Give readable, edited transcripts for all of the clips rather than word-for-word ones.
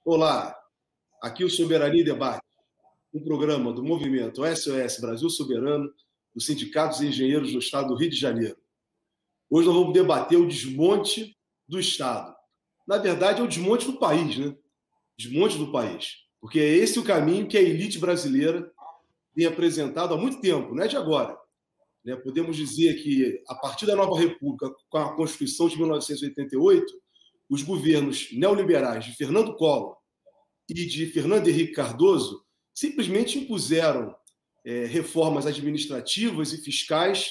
Olá, aqui o Soberania em Debate, um programa do movimento SOS Brasil Soberano, dos sindicatos e engenheiros do estado do Rio de Janeiro. Hoje nós vamos debater o desmonte do Estado. Na verdade, é o desmonte do país, né? Desmonte do país. Porque é esse o caminho que a elite brasileira tem apresentado há muito tempo, não é de agora. Podemos dizer que, a partir da nova República, com a Constituição de 1988, os governos neoliberais de Fernando Collor e de Fernando Henrique Cardoso simplesmente impuseram reformas administrativas e fiscais,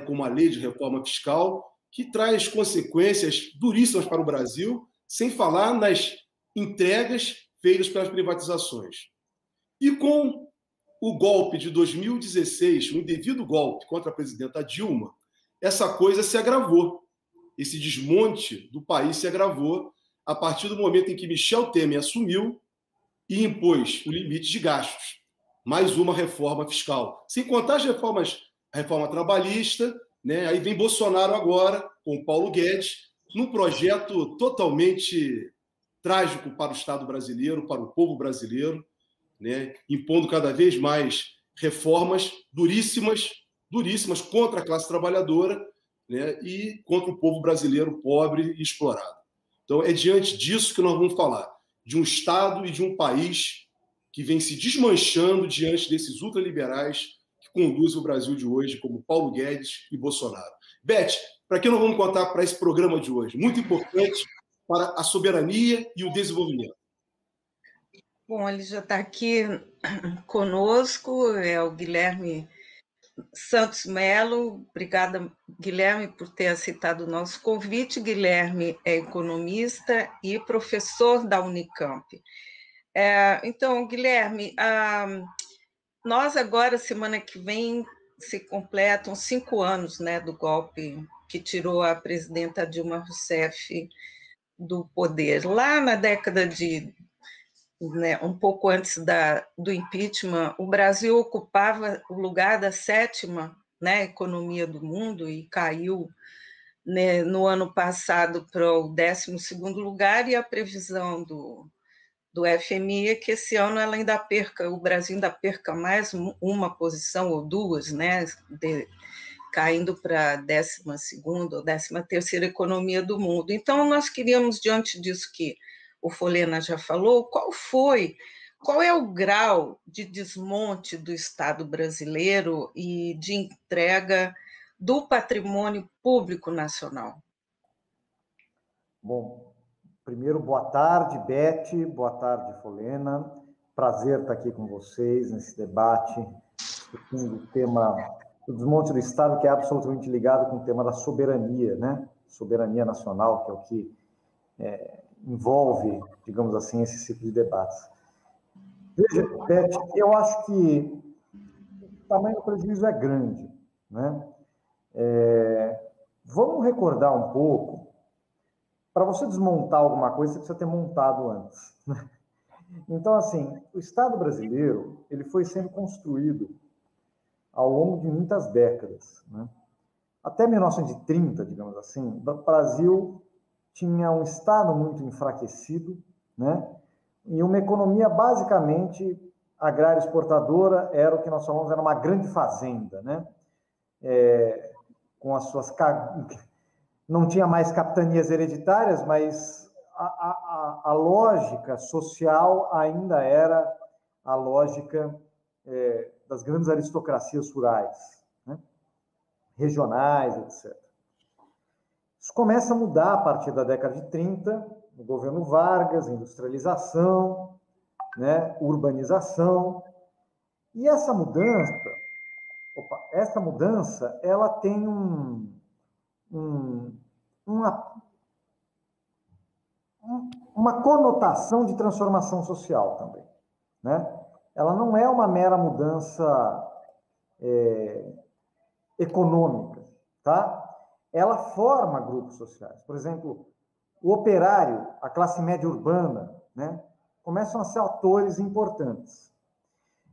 como a lei de reforma fiscal, que traz consequências duríssimas para o Brasil, sem falar nas entregas feitas pelas privatizações. E com o golpe de 2016, o indevido golpe contra a presidenta Dilma, essa coisa se agravou. Esse desmonte do país se agravou a partir do momento em que Michel Temer assumiu e impôs o limite de gastos. Mais uma reforma fiscal. Sem contar as reformas, a reforma trabalhista, aí vem Bolsonaro agora, com o Paulo Guedes, num projeto totalmente trágico para o Estado brasileiro, para o povo brasileiro, impondo cada vez mais reformas duríssimas contra a classe trabalhadora, e contra o povo brasileiro pobre e explorado. Então, é diante disso que nós vamos falar, de um Estado e de um país que vem se desmanchando diante desses ultraliberais que conduzem o Brasil de hoje, como Paulo Guedes e Bolsonaro. Beth, para que nós vamos contar para esse programa de hoje? Muito importante para a soberania e o desenvolvimento. Bom, ele já está aqui conosco, é o Guilherme Santos Melo. Obrigada, Guilherme, por ter aceitado o nosso convite. Guilherme é economista e professor da Unicamp. Então, Guilherme, nós agora, semana que vem, se completam 5 anos do golpe que tirou a presidenta Dilma Rousseff do poder. Lá na década de um pouco antes do impeachment, o Brasil ocupava o lugar da 7ª economia do mundo e caiu no ano passado para o 12º lugar, e a previsão do FMI é que esse ano o Brasil ainda perca mais uma posição ou duas, caindo para a 12ª ou 13ª economia do mundo. Então, nós queríamos, diante disso que o Folena já falou, qual é o grau de desmonte do Estado brasileiro e de entrega do patrimônio público nacional? Bom, primeiro, boa tarde, Beth, boa tarde, Folena. Prazer estar aqui com vocês nesse debate, discutindo o tema do desmonte do Estado, que é absolutamente ligado com o tema da soberania, Soberania nacional, que é o que envolve, digamos assim, esse ciclo de debates. Veja, Beth, eu acho que o tamanho do prejuízo é grande, Vamos recordar um pouco. Para você desmontar alguma coisa, você precisa ter montado antes. Então, assim, o Estado brasileiro ele foi sendo construído ao longo de muitas décadas. Até 1930, digamos assim, o Brasil tinha um Estado muito enfraquecido, e uma economia basicamente agrária exportadora, era o que nós chamamos, era uma grande fazenda, com as suas... Não tinha mais capitanias hereditárias, mas a lógica social ainda era a lógica das grandes aristocracias rurais, regionais, etc. Isso começa a mudar a partir da década de 30, no governo Vargas, industrialização, urbanização. E essa mudança, ela tem uma conotação de transformação social também, Ela não é uma mera mudança econômica, Ela forma grupos sociais. Por exemplo, o operário, a classe média urbana, começam a ser atores importantes.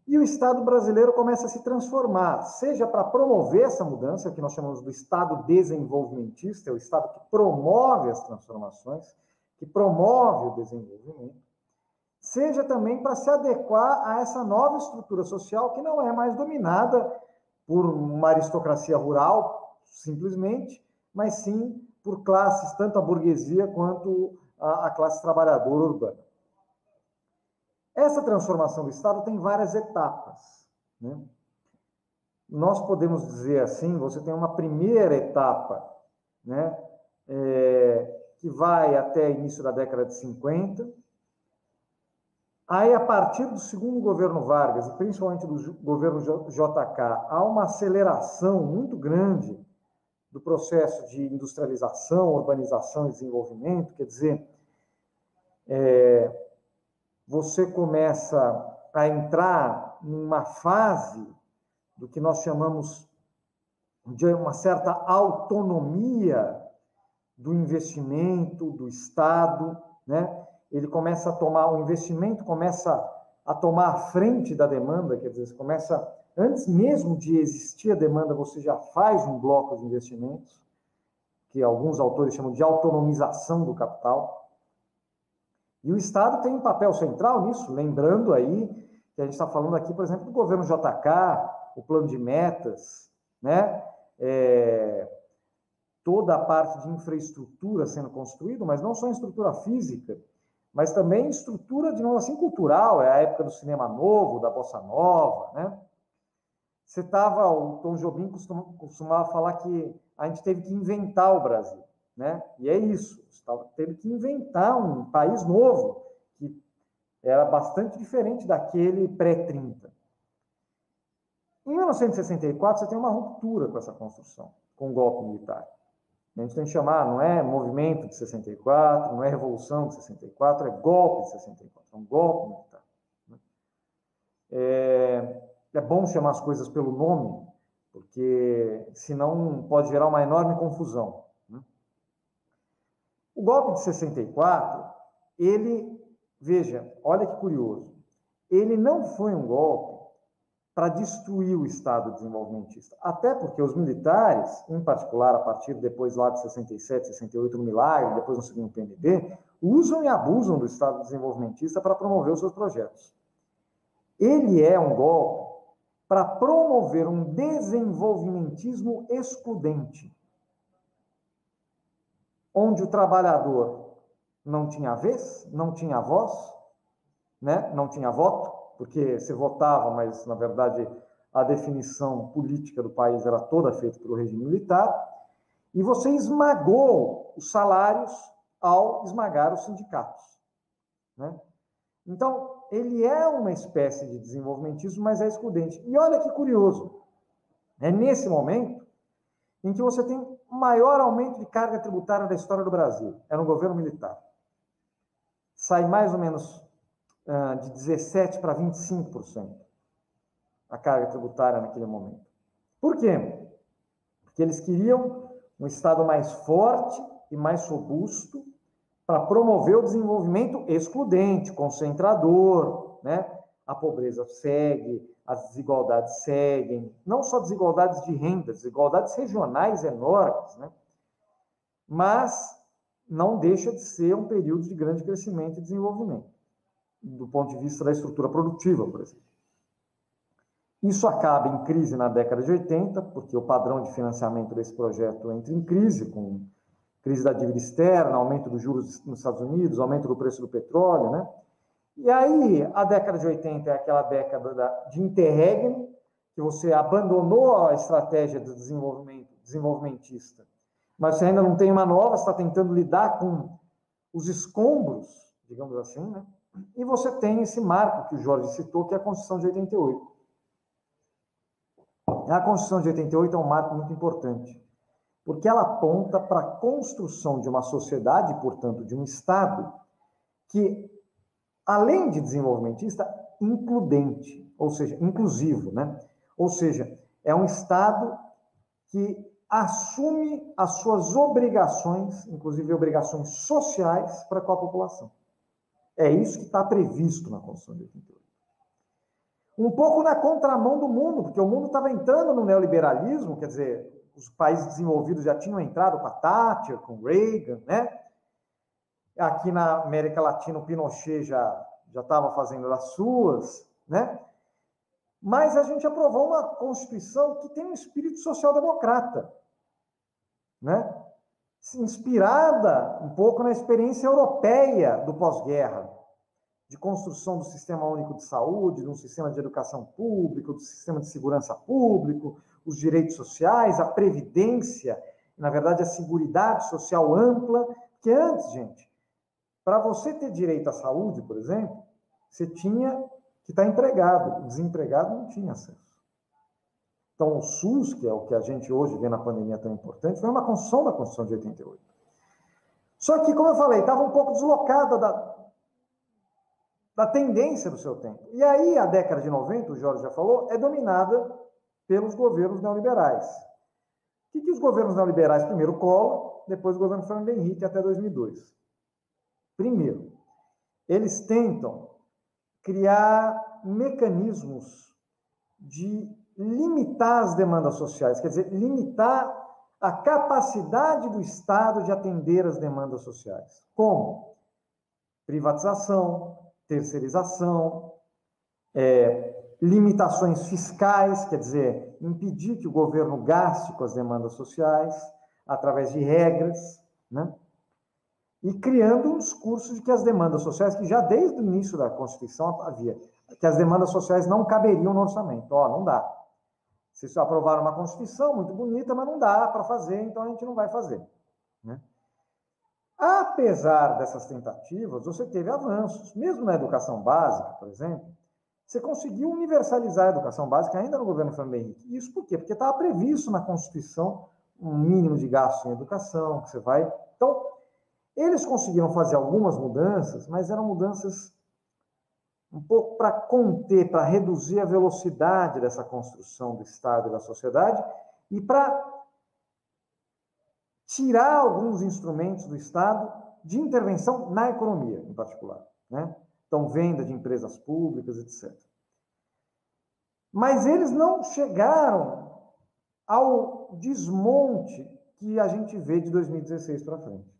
E o Estado brasileiro começa a se transformar, seja para promover essa mudança, que nós chamamos do Estado desenvolvimentista, é o Estado que promove as transformações, que promove o desenvolvimento, seja também para se adequar a essa nova estrutura social que não é mais dominada por uma aristocracia rural, simplesmente, mas sim por classes, tanto a burguesia quanto a classe trabalhadora urbana. Essa transformação do Estado tem várias etapas, né? Nós podemos dizer assim, você tem uma primeira etapa, né, que vai até início da década de 50. Aí, a partir do segundo governo Vargas, e principalmente do governo JK, há uma aceleração muito grande do processo de industrialização, urbanização e desenvolvimento. Quer dizer, você começa a entrar numa fase do que nós chamamos de uma certa autonomia do investimento, do Estado, né? Ele começa a tomar, o investimento começa a tomar a frente da demanda, quer dizer, você começa, antes mesmo de existir a demanda, você já faz um bloco de investimentos, que alguns autores chamam de autonomização do capital. E o Estado tem um papel central nisso, lembrando aí que a gente está falando aqui, por exemplo, do governo JK, o plano de metas, né? Toda a parte de infraestrutura sendo construída, mas não só estrutura física, mas também estrutura, de novo assim, cultural, é a época do cinema novo, da bossa nova, né? O Tom Jobim costumava falar que a gente teve que inventar o Brasil, né? E é isso, teve que inventar um país novo, que era bastante diferente daquele pré-30. Em 1964, você tem uma ruptura com essa construção, com o golpe militar. A gente tem que chamar, não é movimento de 64, não é revolução de 64, é golpe de 64, é um golpe militar. É bom chamar as coisas pelo nome, porque senão pode gerar uma enorme confusão. O golpe de 64, veja, olha que curioso, ele não foi um golpe para destruir o Estado desenvolvimentista. Até porque os militares, em particular, a partir depois lá de 67, 68, no Milagre, depois no segundo PND, usam e abusam do Estado desenvolvimentista para promover os seus projetos. Ele é um golpe para promover um desenvolvimentismo excludente, onde o trabalhador não tinha vez, não tinha voz, né? Não tinha voto, porque se votava, mas, na verdade, a definição política do país era toda feita pelo regime militar, e você esmagou os salários ao esmagar os sindicatos, né? Então, ele é uma espécie de desenvolvimentismo, mas é excludente. E olha que curioso, é nesse momento em que você tem o maior aumento de carga tributária da história do Brasil, é no governo militar. Sai mais ou menos de 17% para 25% a carga tributária naquele momento. Por quê? Porque eles queriam um Estado mais forte e mais robusto para promover o desenvolvimento excludente, concentrador, né? A pobreza segue, as desigualdades seguem, não só desigualdades de renda, desigualdades regionais enormes, né? Mas não deixa de ser um período de grande crescimento e desenvolvimento, do ponto de vista da estrutura produtiva, por exemplo. Isso acaba em crise na década de 80, porque o padrão de financiamento desse projeto entra em crise, com crise da dívida externa, aumento dos juros nos Estados Unidos, aumento do preço do petróleo, né? E aí, a década de 80 é aquela década de interregno, que você abandonou a estratégia do desenvolvimentista, mas você ainda não tem uma nova, você está tentando lidar com os escombros, digamos assim, né? E você tem esse marco que o Jorge citou, que é a Constituição de 88. A Constituição de 88 é um marco muito importante, porque ela aponta para a construção de uma sociedade, portanto, de um Estado, que, além de desenvolvimentista, includente, ou seja, inclusivo, né? Ou seja, é um Estado que assume as suas obrigações, inclusive obrigações sociais, para com a população. É isso que está previsto na Constituição de 88. Um pouco na contramão do mundo, porque o mundo estava entrando no neoliberalismo, quer dizer, os países desenvolvidos já tinham entrado com a Thatcher, com Reagan, né? Aqui na América Latina, o Pinochet já já estava fazendo as suas, né? Mas a gente aprovou uma Constituição que tem um espírito social-democrata, né? Inspirada um pouco na experiência europeia do pós-guerra, de construção do Sistema Único de Saúde, de um sistema de educação público, do sistema de segurança público, os direitos sociais, a previdência, na verdade, a seguridade social ampla, que antes, gente, para você ter direito à saúde, por exemplo, você tinha que estar empregado, o desempregado não tinha acesso. Então, o SUS, que é o que a gente hoje vê na pandemia tão importante, foi uma construção da Constituição de 88. Só que, como eu falei, estava um pouco deslocada da tendência do seu tempo. E aí, a década de 90, o Jorge já falou, é dominada pelos governos neoliberais. O que os governos neoliberais, primeiro Collor, depois o governo Fernando Henrique, até 2002? Primeiro, eles tentam criar mecanismos de limitar as demandas sociais, quer dizer, limitar a capacidade do Estado de atender as demandas sociais. Como? Privatização, terceirização, limitações fiscais, quer dizer, impedir que o governo gaste com as demandas sociais, através de regras, né? E criando um discurso de que as demandas sociais, que já desde o início da Constituição havia, que as demandas sociais não caberiam no orçamento. Ó, não dá. Vocês aprovaram uma Constituição muito bonita, mas não dá para fazer, então a gente não vai fazer, né? Apesar dessas tentativas, você teve avanços. Mesmo na educação básica, por exemplo, você conseguiu universalizar a educação básica ainda no governo Fernando Henrique. Isso por quê? Porque estava previsto na Constituição um mínimo de gasto em educação, que você vai... Então, eles conseguiram fazer algumas mudanças, mas eram mudanças um pouco para conter, para reduzir a velocidade dessa construção do Estado e da sociedade e para tirar alguns instrumentos do Estado de intervenção na economia, em particular, né? Então, venda de empresas públicas, etc. Mas eles não chegaram ao desmonte que a gente vê de 2016 para frente.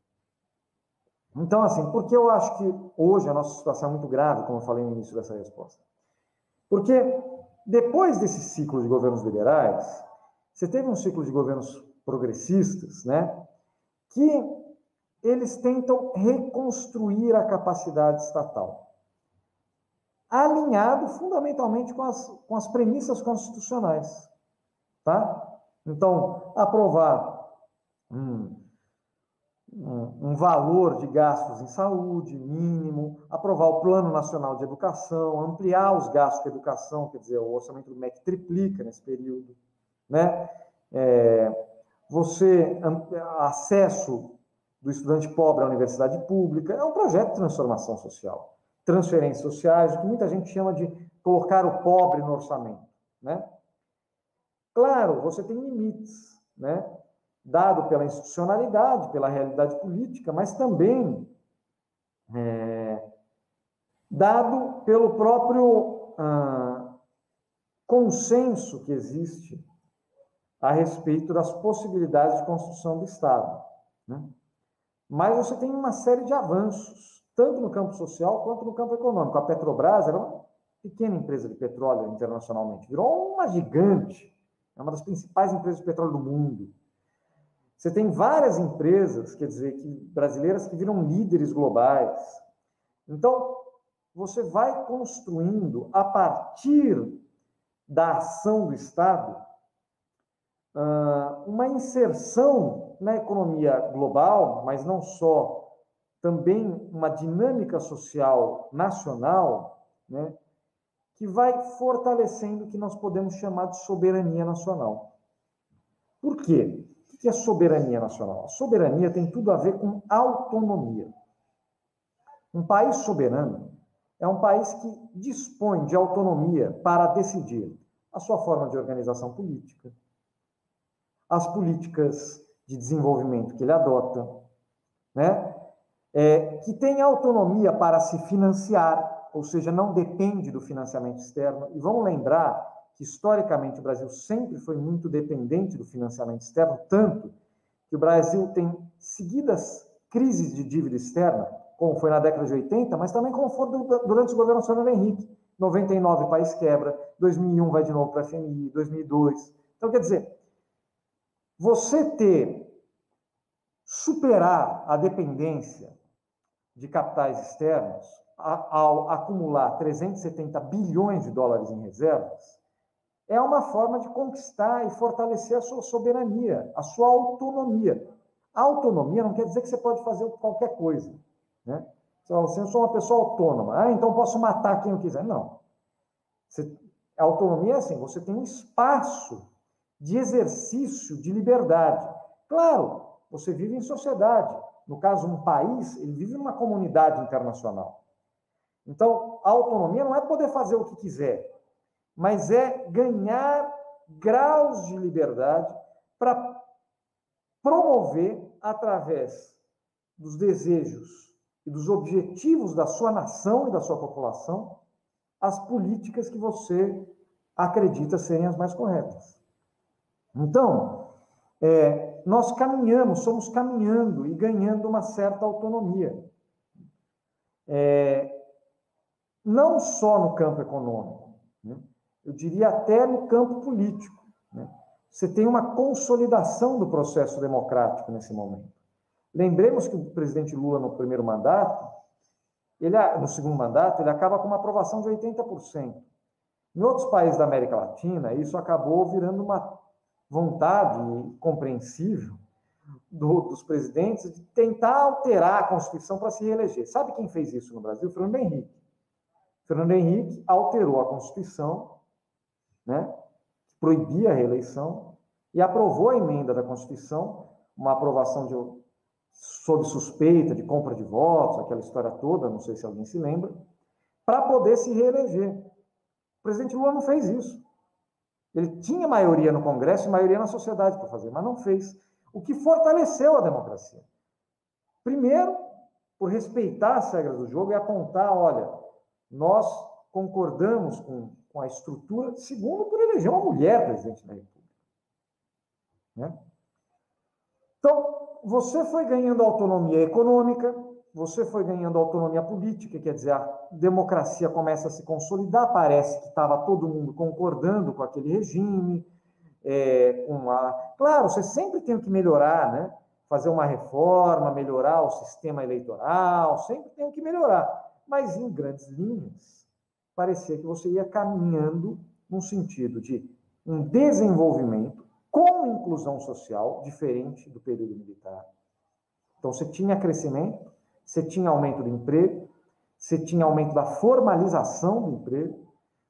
Então, assim, por que eu acho que hoje a nossa situação é muito grave, como eu falei no início dessa resposta? Porque depois desse ciclo de governos liberais, você teve um ciclo de governos progressistas, né, que eles tentam reconstruir a capacidade estatal, alinhado fundamentalmente com as premissas constitucionais, tá? Então, aprovar um valor de gastos em saúde mínimo, aprovar o Plano Nacional de Educação, ampliar os gastos com educação, quer dizer, o orçamento do MEC triplica nesse período, né? Acesso do estudante pobre à universidade pública, é um projeto de transformação social, transferências sociais, o que muita gente chama de colocar o pobre no orçamento, né? Claro, você tem limites, né? Dado pela institucionalidade, pela realidade política, mas também dado pelo próprio consenso que existe a respeito das possibilidades de construção do Estado, né? Mas você tem uma série de avanços, tanto no campo social quanto no campo econômico. A Petrobras era uma pequena empresa de petróleo internacionalmente, virou uma gigante, é uma das principais empresas de petróleo do mundo. Você tem várias empresas, quer dizer, brasileiras que viram líderes globais. Então, você vai construindo, a partir da ação do Estado, uma inserção na economia global, mas não só, também uma dinâmica social nacional, né, que vai fortalecendo o que nós podemos chamar de soberania nacional. Por quê? O que é soberania nacional? A soberania tem tudo a ver com autonomia. Um país soberano é um país que dispõe de autonomia para decidir a sua forma de organização política, as políticas de desenvolvimento que ele adota, né? Que tem autonomia para se financiar, ou seja, não depende do financiamento externo. E vamos lembrar que, historicamente, o Brasil sempre foi muito dependente do financiamento externo, tanto que o Brasil tem seguidas crises de dívida externa, como foi na década de 80, mas também como foi durante os governos Fernando Henrique. 99 o país quebra, 2001 vai de novo para a FMI, 2002. Então, quer dizer, você superar a dependência de capitais externos ao acumular 370 bilhões de dólares em reservas, é uma forma de conquistar e fortalecer a sua soberania, a sua autonomia. A autonomia não quer dizer que você pode fazer qualquer coisa, né? Você eu sou uma pessoa autônoma, então posso matar quem eu quiser. Não. A autonomia é assim, você tem um espaço de exercício de liberdade. Claro, você vive em sociedade. No caso, um país, ele vive numa comunidade internacional. Então, a autonomia não é poder fazer o que quiser, mas é ganhar graus de liberdade para promover, através dos desejos e dos objetivos da sua nação e da sua população, as políticas que você acredita serem as mais corretas. Então, nós somos caminhando e ganhando uma certa autonomia. Não só no campo econômico, né? Eu diria até no campo político, né? Você tem uma consolidação do processo democrático nesse momento. Lembremos que o presidente Lula, no primeiro mandato, no segundo mandato, ele acaba com uma aprovação de 80%. Em outros países da América Latina, isso acabou virando uma vontade compreensível dos presidentes de tentar alterar a Constituição para se reeleger. Sabe quem fez isso no Brasil? Fernando Henrique. Fernando Henrique alterou a Constituição, né, que proibia a reeleição, e aprovou a emenda da Constituição, uma aprovação sob suspeita de compra de votos, aquela história toda, não sei se alguém se lembra, para poder se reeleger. O presidente Lula não fez isso. Ele tinha maioria no Congresso e maioria na sociedade para fazer, mas não fez. O que fortaleceu a democracia. Primeiro, por respeitar as regras do jogo e apontar, olha, nós concordamos com a estrutura. Segundo, por eleger uma mulher presidente da República, né? Então, você foi ganhando autonomia econômica, você foi ganhando autonomia política, quer dizer, a democracia começa a se consolidar, parece que estava todo mundo concordando com aquele regime. Claro, você sempre tem que melhorar, né? Fazer uma reforma, melhorar o sistema eleitoral, sempre tem que melhorar. Mas, em grandes linhas, parecia que você ia caminhando no sentido de um desenvolvimento com inclusão social, diferente do período militar. Então, você tinha crescimento, você tinha aumento do emprego, você tinha aumento da formalização do emprego,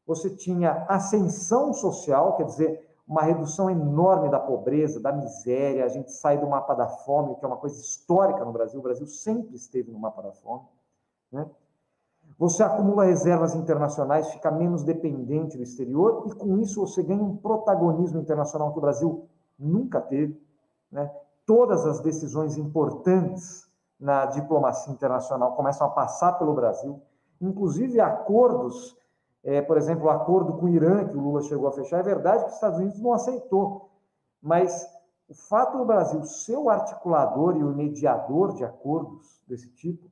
você tinha ascensão social, quer dizer, uma redução enorme da pobreza, da miséria, a gente sai do mapa da fome, que é uma coisa histórica no Brasil, o Brasil sempre esteve no mapa da fome, né? Você acumula reservas internacionais, fica menos dependente do exterior, e com isso você ganha um protagonismo internacional que o Brasil nunca teve, né? Todas as decisões importantes na diplomacia internacional começam a passar pelo Brasil, inclusive acordos, por exemplo, o acordo com o Irã, que o Lula chegou a fechar, é verdade que os Estados Unidos não aceitou, mas o fato do Brasil ser o articulador e o mediador de acordos desse tipo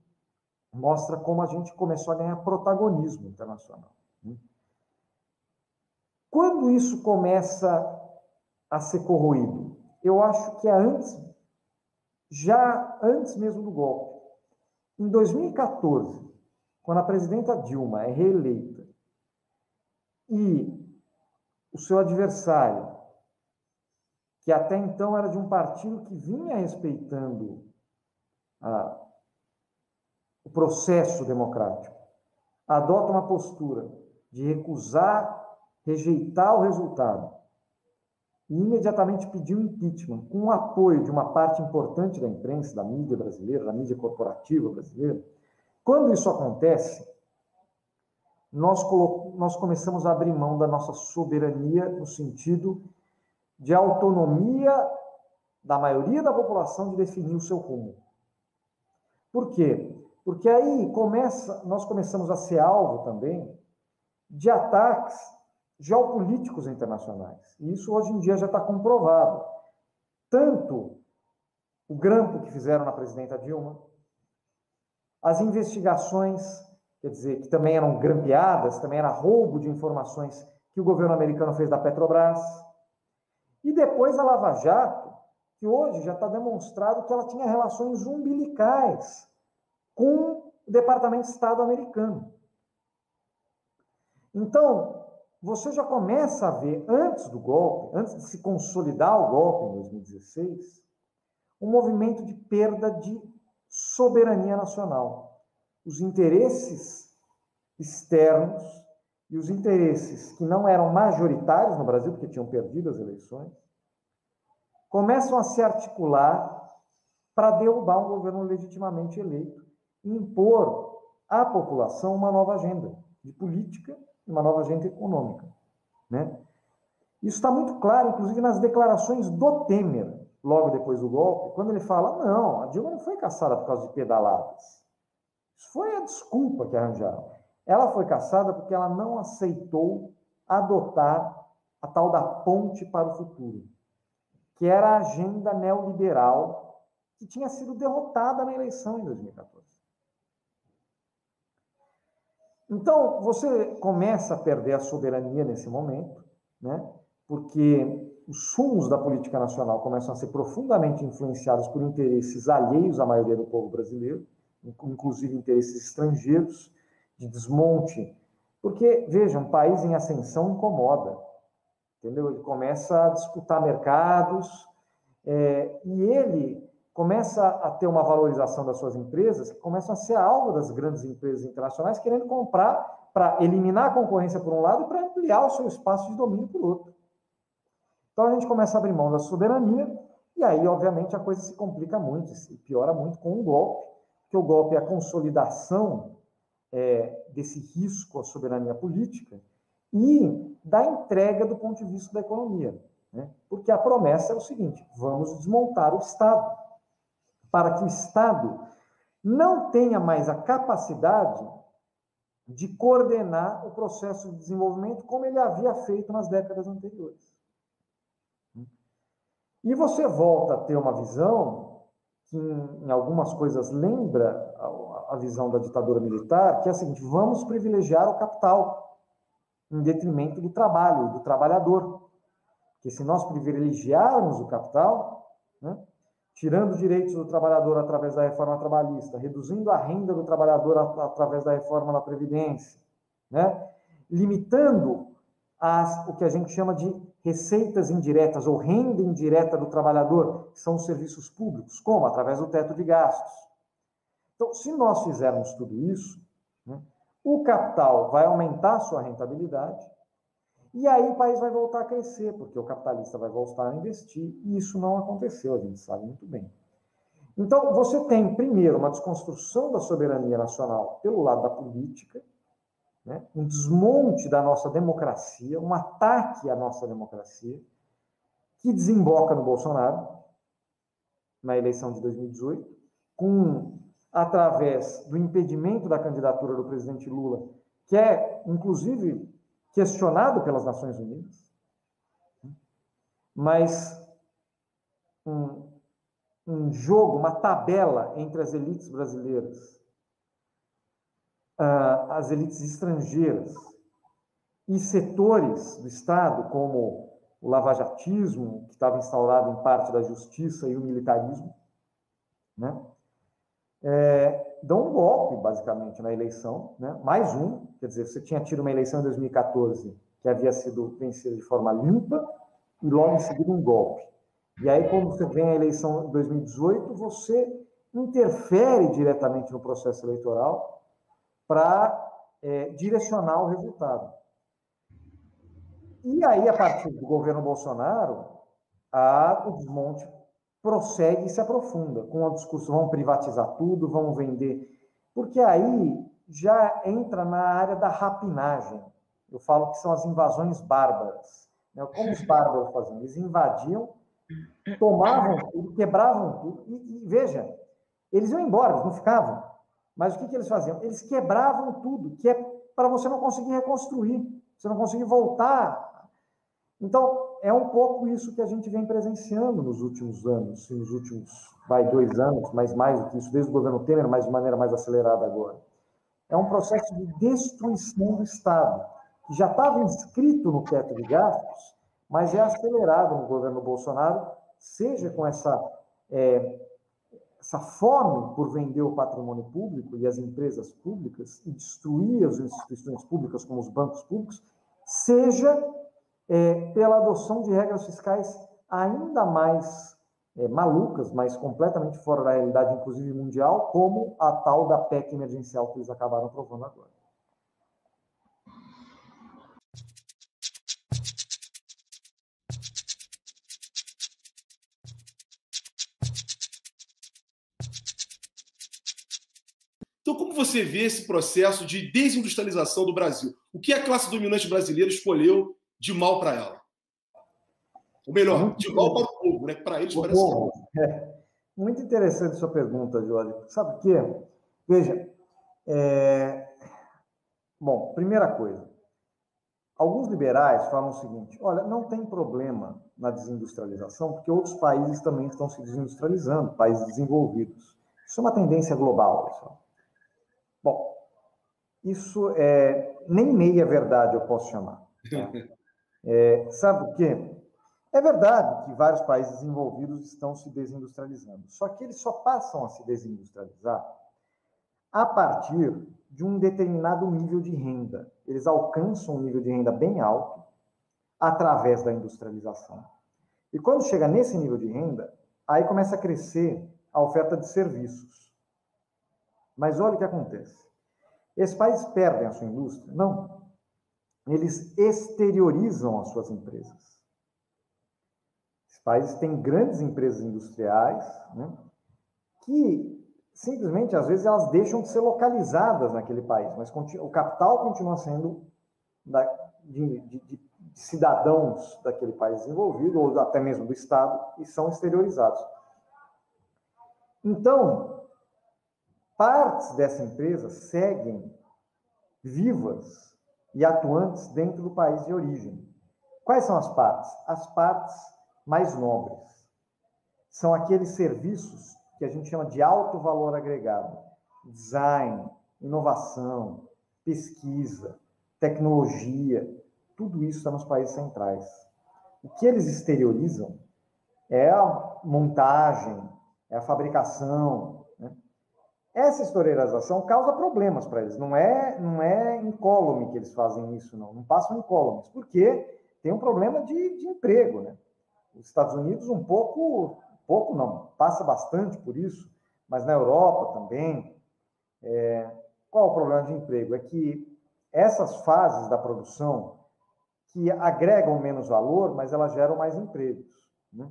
mostra como a gente começou a ganhar protagonismo internacional. Quando isso começa a ser corroído? Eu acho que é já antes mesmo do golpe. Em 2014, quando a presidenta Dilma é reeleita e o seu adversário, que até então era de um partido que vinha respeitando o processo democrático, adota uma postura de recusar, rejeitar o resultado e imediatamente pedir um impeachment, com o apoio de uma parte importante da imprensa, da mídia brasileira, da mídia corporativa brasileira. Quando isso acontece, nós começamos a abrir mão da nossa soberania no sentido de autonomia da maioria da população de definir o seu rumo. Por quê? Porque aí nós começamos a ser alvo também de ataques geopolíticos internacionais. E isso hoje em dia já está comprovado. Tanto o grampo que fizeram na presidenta Dilma, as investigações, quer dizer, que também eram grampeadas, também era roubo de informações que o governo americano fez da Petrobras. E depois a Lava Jato, que hoje já está demonstrado que ela tinha relações umbilicais com o Departamento de Estado americano. Então, você já começa a ver, antes do golpe, antes de se consolidar o golpe em 2016, um movimento de perda de soberania nacional. Os interesses externos e os interesses que não eram majoritários no Brasil, porque tinham perdido as eleições, começam a se articular para derrubar um governo legitimamente eleito e impor à população uma nova agenda de política e uma nova agenda econômica, né? Isso está muito claro, inclusive, nas declarações do Temer, logo depois do golpe, quando ele fala, não, a Dilma não foi caçada por causa de pedaladas. Isso foi a desculpa que arranjaram. Ela foi caçada porque ela não aceitou adotar a tal da ponte para o futuro, que era a agenda neoliberal que tinha sido derrotada na eleição em 2014. Então, você começa a perder a soberania nesse momento, né? Porque os rumos da política nacional começam a ser profundamente influenciados por interesses alheios à maioria do povo brasileiro, inclusive interesses estrangeiros, de desmonte. Porque, veja, um país em ascensão incomoda, entendeu? Ele começa a disputar mercados, e ele começa a ter uma valorização das suas empresas, que começam a ser alvo das grandes empresas internacionais, querendo comprar para eliminar a concorrência por um lado e para ampliar o seu espaço de domínio por outro. Então, a gente começa a abrir mão da soberania, e aí, obviamente, a coisa se complica muito, se piora muito com o golpe, que o golpe é a consolidação desse risco à soberania política e da entrega do ponto de vista da economia, né? Porque a promessa é o seguinte, vamos desmontar o Estado, para que o Estado não tenha mais a capacidade de coordenar o processo de desenvolvimento como ele havia feito nas décadas anteriores. E você volta a ter uma visão que, em algumas coisas, lembra a visão da ditadura militar, que é a seguinte, vamos privilegiar o capital em detrimento do trabalho, do trabalhador. Porque se nós privilegiarmos o capital, né, tirando direitos do trabalhador através da reforma trabalhista, reduzindo a renda do trabalhador através da reforma da Previdência, né, limitando o que a gente chama de receitas indiretas ou renda indireta do trabalhador, que são os serviços públicos, como? Através do teto de gastos. Então, se nós fizermos tudo isso, né, o capital vai aumentar a sua rentabilidade e aí o país vai voltar a crescer, porque o capitalista vai voltar a investir e isso não aconteceu, a gente sabe muito bem. Então, você tem, primeiro, uma desconstrução da soberania nacional pelo lado da política, né, um desmonte da nossa democracia, um ataque à nossa democracia, que desemboca no Bolsonaro, na eleição de 2018, através do impedimento da candidatura do presidente Lula, que é, inclusive, questionado pelas Nações Unidas, mas um jogo, uma tabela entre as elites brasileiras, as elites estrangeiras e setores do Estado, como o lavajatismo, que estava instaurado em parte da justiça, e o militarismo, né? Dão um golpe, basicamente, na eleição, né? Mais um, quer dizer, você tinha tido uma eleição em 2014 que havia sido vencida de forma limpa e logo em seguida um golpe. E aí, quando você vem a eleição de 2018, você interfere diretamente no processo eleitoral para direcionar o resultado. E aí, a partir do governo Bolsonaro, o desmonte prossegue e se aprofunda com o discurso, vamos privatizar tudo, vamos vender, porque aí já entra na área da rapinagem. Eu falo que são as invasões bárbaras. Né? Como os bárbaros faziam? Eles invadiam, tomavam tudo, quebravam tudo, e veja, eles iam embora, eles não ficavam. Mas o que eles faziam? Eles quebravam tudo, que é para você não conseguir reconstruir, você não conseguir voltar. Então, é um pouco isso que a gente vem presenciando nos últimos anos, nos últimos, 2 anos, mas mais do que isso, desde o governo Temer, mas de maneira mais acelerada agora. É um processo de destruição do Estado, que já estava inscrito no teto de gastos, mas é acelerado no governo Bolsonaro, seja com essa fome por vender o patrimônio público e as empresas públicas e destruir as instituições públicas, como os bancos públicos, seja pela adoção de regras fiscais ainda mais malucas, mas completamente fora da realidade, inclusive mundial, como a tal da PEC emergencial que eles acabaram aprovando agora. Então, como você vê esse processo de desindustrialização do Brasil? O que a classe dominante brasileira escolheu de mal para ela? Ou melhor, de mal para o povo, né? Para eles parece que é. Muito interessante sua pergunta, Jorge. Sabe o quê? Veja, bom, primeira coisa, alguns liberais falam o seguinte: olha, não tem problema na desindustrialização, porque outros países também estão se desindustrializando, países desenvolvidos. Isso é uma tendência global, pessoal. Bom, isso nem meia verdade eu posso chamar. Tá? Sabe o quê? É verdade que vários países desenvolvidos estão se desindustrializando, só que eles só passam a se desindustrializar a partir de um determinado nível de renda. Eles alcançam um nível de renda bem alto através da industrialização. E quando chega nesse nível de renda, aí começa a crescer a oferta de serviços. Mas olha o que acontece. Esses países perdem a sua indústria? Não. Eles exteriorizam as suas empresas. Esses países têm grandes empresas industriais, né, que simplesmente, às vezes, elas deixam de ser localizadas naquele país, mas o capital continua sendo de cidadãos daquele país desenvolvido, ou até mesmo do Estado, e são exteriorizados. Então, partes dessa empresa seguem vivas e atuantes dentro do país de origem. Quais são as partes? As partes mais nobres. São aqueles serviços que a gente chama de alto valor agregado. Design, inovação, pesquisa, tecnologia, tudo isso está nos países centrais. O que eles exteriorizam é a montagem, é a fabricação, né? Essa exteriorização causa problemas para eles. Não é incólume que eles fazem isso, não passam incólumes, porque tem um problema de emprego, né? Os Estados Unidos um pouco não, passa bastante por isso, mas na Europa também. Qual é o problema de emprego? É que essas fases da produção que agregam menos valor, mas elas geram mais empregos, né?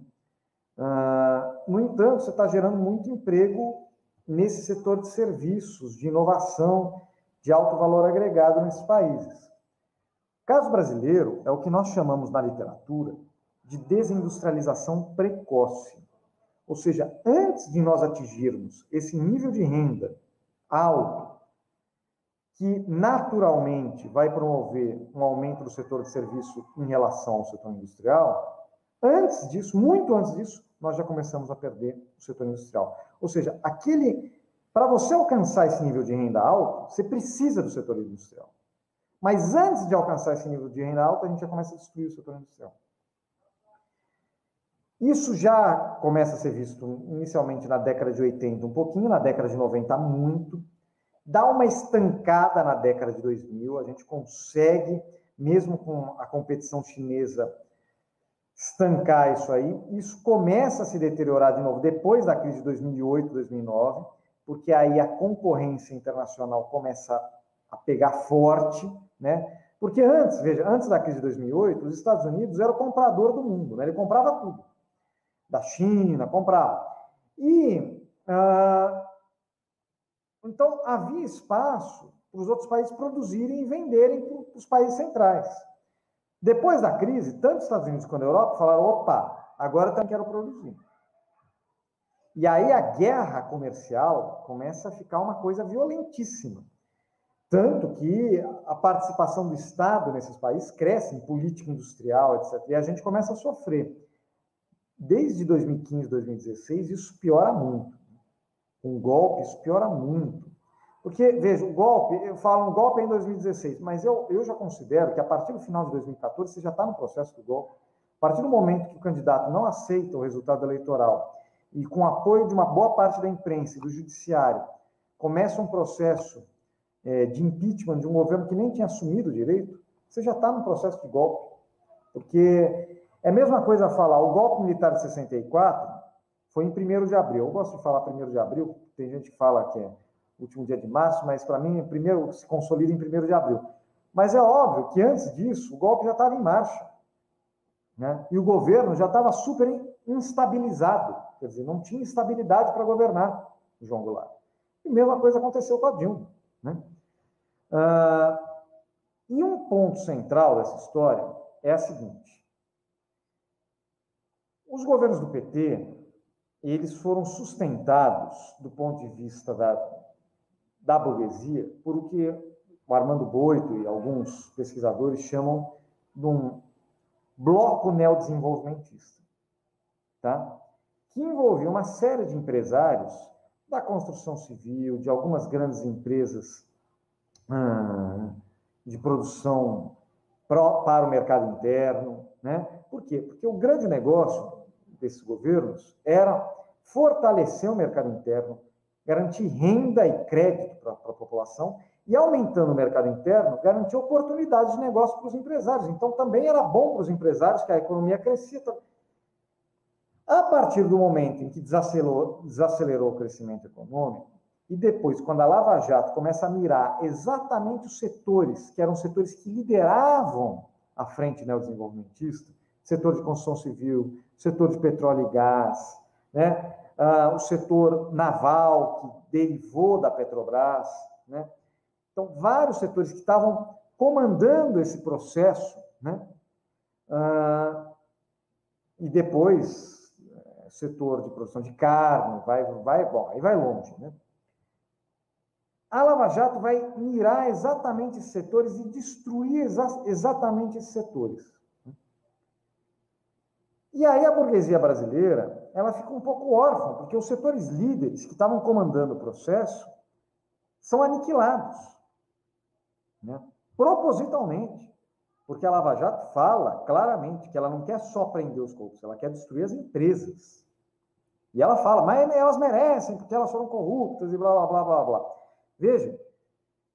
No entanto, você está gerando muito emprego nesse setor de serviços, de inovação, de alto valor agregado nesses países. O caso brasileiro é o que nós chamamos na literatura de desindustrialização precoce. Ou seja, antes de nós atingirmos esse nível de renda alto, que naturalmente vai promover um aumento do setor de serviço em relação ao setor industrial, antes disso, muito antes disso, nós já começamos a perder o setor industrial. Ou seja, para você alcançar esse nível de renda alto, você precisa do setor industrial. Mas antes de alcançar esse nível de renda alta, a gente já começa a destruir o setor industrial. Isso já começa a ser visto inicialmente na década de 80, um pouquinho, na década de 90, muito. Dá uma estancada na década de 2000, a gente consegue, mesmo com a competição chinesa, estancar isso aí. Isso começa a se deteriorar de novo depois da crise de 2008, 2009, porque aí a concorrência internacional começa a pegar forte, né? Porque antes da crise de 2008, os Estados Unidos era o comprador do mundo, né? Ele comprava tudo. Da China, comprava. Então, havia espaço para os outros países produzirem e venderem para os países centrais. Depois da crise, tanto os Estados Unidos quanto a Europa falaram: opa, agora eu também quero produzir. E aí a guerra comercial começa a ficar uma coisa violentíssima. Tanto que a participação do Estado nesses países cresce em política industrial, etc. E a gente começa a sofrer. Desde 2015, 2016, isso piora muito. Com golpe, isso piora muito. Porque, veja, o golpe, eu falo um golpe em 2016, mas eu já considero que a partir do final de 2014 você já está no processo do golpe. A partir do momento que o candidato não aceita o resultado eleitoral e com o apoio de uma boa parte da imprensa e do judiciário, começa um processo de impeachment de um governo que nem tinha assumido o direito, você já está no processo de golpe. Porque é a mesma coisa falar, o golpe militar de 64 foi em 1º de abril. Eu gosto de falar 1º de abril, tem gente que fala que é o último dia de março, mas para mim, primeiro se consolida em 1º de abril. Mas é óbvio que antes disso, o golpe já estava em marcha. Né? E o governo já estava super instabilizado. Quer dizer, não tinha estabilidade para governar o João Goulart. E a mesma coisa aconteceu com a Dilma. Né? E um ponto central dessa história é a seguinte. Os governos do PT, eles foram sustentados, do ponto de vista da burguesia, por o que o Armando Boito e alguns pesquisadores chamam de um bloco neodesenvolvimentista, tá? Que envolvia uma série de empresários da construção civil, de algumas grandes empresas de produção para o mercado interno, né? Por quê? Porque o grande negócio desses governos era fortalecer o mercado interno, garantir renda e crédito para a população e, aumentando o mercado interno, garantir oportunidades de negócio para os empresários. Então, também era bom para os empresários que a economia crescia. A partir do momento em que desacelerou o crescimento econômico, e depois, quando a Lava Jato começa a mirar exatamente os setores, que eram setores que lideravam a frente neodesenvolvimentista, setor de construção civil, setor de petróleo e gás, né? O setor naval, que derivou da Petrobras, né? Então, vários setores que estavam comandando esse processo, né? E depois, setor de produção de carne, bom, aí vai longe, né? A Lava Jato vai mirar exatamente esses setores e destruir exatamente esses setores. E aí a burguesia brasileira, ela fica um pouco órfã, porque os setores líderes que estavam comandando o processo são aniquilados, né? Propositalmente, porque a Lava Jato fala claramente que ela não quer só prender os corruptos, ela quer destruir as empresas. E ela fala, mas elas merecem, porque elas foram corruptas e blá, blá, blá, blá, blá. Veja,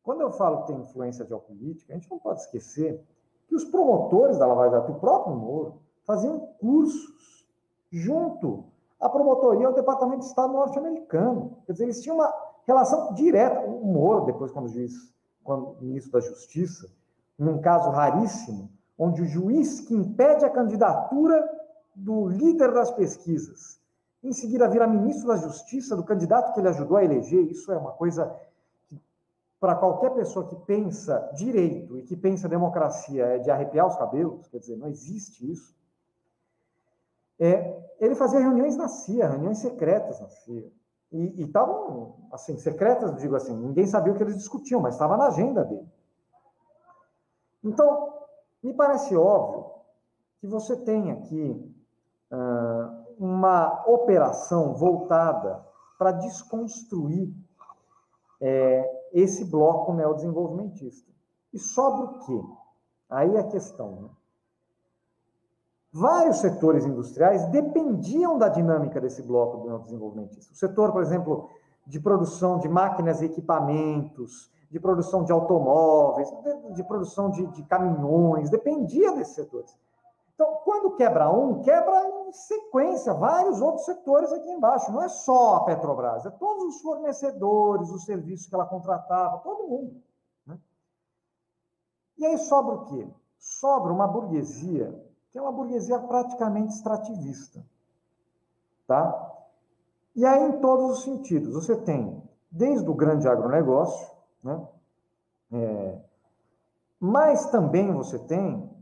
quando eu falo que tem influência geopolítica, a gente não pode esquecer que os promotores da Lava Jato, o próprio Moro, faziam cursos junto à promotoria ao Departamento de Estado norte-americano. Quer dizer, eles tinham uma relação direta. O Moro, depois, quando ministro da Justiça, num caso raríssimo, onde o juiz que impede a candidatura do líder das pesquisas, em seguida vira ministro da Justiça, do candidato que ele ajudou a eleger, isso é uma coisa que, para qualquer pessoa que pensa direito e que pensa democracia, é de arrepiar os cabelos, quer dizer, não existe isso. Ele fazia reuniões na CIA, reuniões secretas na CIA. E estavam, assim, secretas, digo assim, ninguém sabia o que eles discutiam, mas estava na agenda dele. Então, me parece óbvio que você tem aqui uma operação voltada para desconstruir esse bloco neodesenvolvimentista. E sobra o quê? Aí é a questão, né? Vários setores industriais dependiam da dinâmica desse bloco neodesenvolvimentista. O setor, por exemplo, de produção de máquinas e equipamentos, de produção de automóveis, de produção de caminhões, dependia desses setores. Então, quando quebra um, quebra em sequência vários outros setores aqui embaixo. Não é só a Petrobras, é todos os fornecedores, os serviços que ela contratava, todo mundo, né? E aí sobra o quê? Sobra uma burguesia, que é uma burguesia praticamente extrativista, tá? E aí, em todos os sentidos, você tem, desde o grande agronegócio, né? Mas também você tem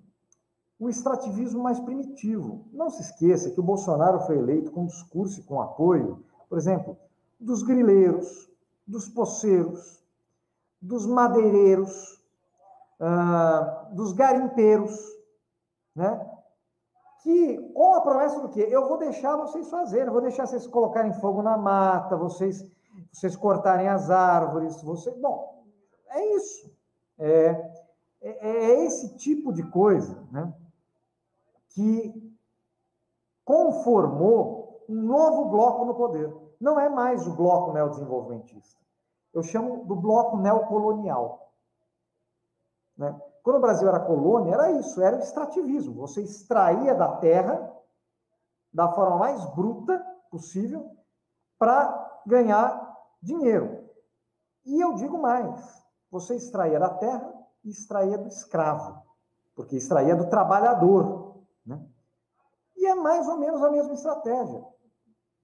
o extrativismo mais primitivo. Não se esqueça que o Bolsonaro foi eleito com discurso e com apoio, por exemplo, dos grileiros, dos poceiros, dos madeireiros, dos garimpeiros, né? Que, com a promessa do quê? Eu vou deixar vocês fazerem, eu vou deixar vocês colocarem fogo na mata, vocês cortarem as árvores, bom, é isso. É esse tipo de coisa, né, que conformou um novo bloco no poder. Não é mais o bloco neodesenvolvimentista. Eu chamo do bloco neocolonial. Né? Quando o Brasil era colônia, era isso, era o extrativismo. Você extraía da terra da forma mais bruta possível para ganhar dinheiro. E eu digo mais, você extraía da terra e extraía do escravo, porque extraía do trabalhador. Né? E é mais ou menos a mesma estratégia.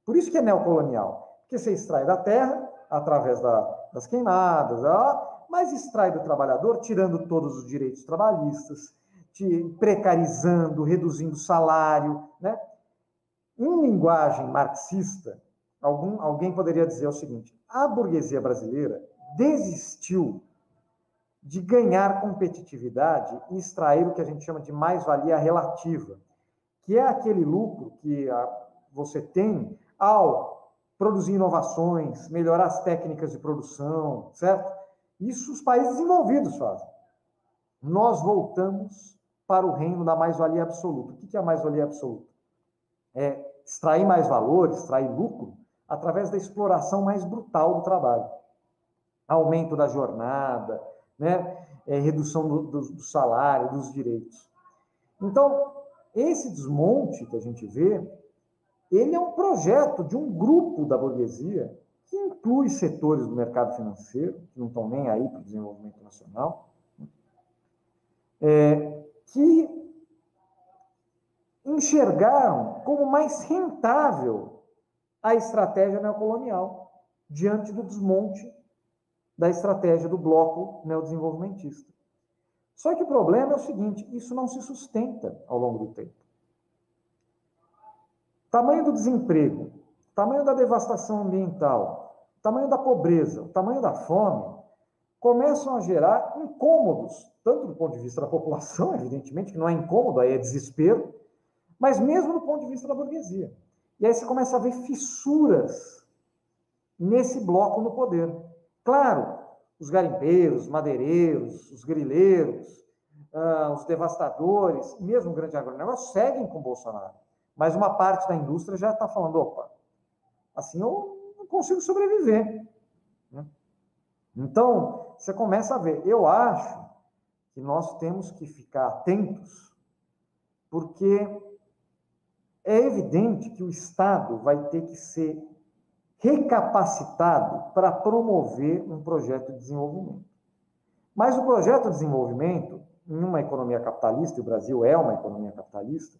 Por isso que é neocolonial, porque você extrai da terra através das queimadas, mas extrai do trabalhador, tirando todos os direitos trabalhistas, precarizando, reduzindo o salário. Né? Em linguagem marxista, alguém poderia dizer o seguinte: a burguesia brasileira desistiu de ganhar competitividade e extrair o que a gente chama de mais-valia relativa, que é aquele lucro que você tem ao produzir inovações, melhorar as técnicas de produção, certo? Isso os países desenvolvidos fazem. Nós voltamos para o reino da mais-valia absoluta. O que é a mais-valia absoluta? É extrair mais valor, extrair lucro, através da exploração mais brutal do trabalho. Aumento da jornada, né? Redução do salário, dos direitos. Então, esse desmonte que a gente vê, ele é um projeto de um grupo da burguesia que inclui setores do mercado financeiro, que não estão nem aí para o desenvolvimento nacional, que enxergaram como mais rentável a estratégia neocolonial diante do desmonte da estratégia do bloco neodesenvolvimentista. Só que o problema é o seguinte: isso não se sustenta ao longo do tempo. Tamanho do desemprego, tamanho da devastação ambiental, tamanho da pobreza, o tamanho da fome, começam a gerar incômodos, tanto do ponto de vista da população, evidentemente, que não é incômodo, aí é desespero, mas mesmo do ponto de vista da burguesia. E aí você começa a ver fissuras nesse bloco no poder. Claro, os garimpeiros, os madeireiros, os grileiros, os devastadores, mesmo o grande agronegócio, seguem com o Bolsonaro. Mas uma parte da indústria já está falando: opa, assim eu não consigo sobreviver. Né? Então, você começa a ver. Eu acho que nós temos que ficar atentos, porque é evidente que o Estado vai ter que ser recapacitado para promover um projeto de desenvolvimento. Mas o projeto de desenvolvimento, em uma economia capitalista, e o Brasil é uma economia capitalista,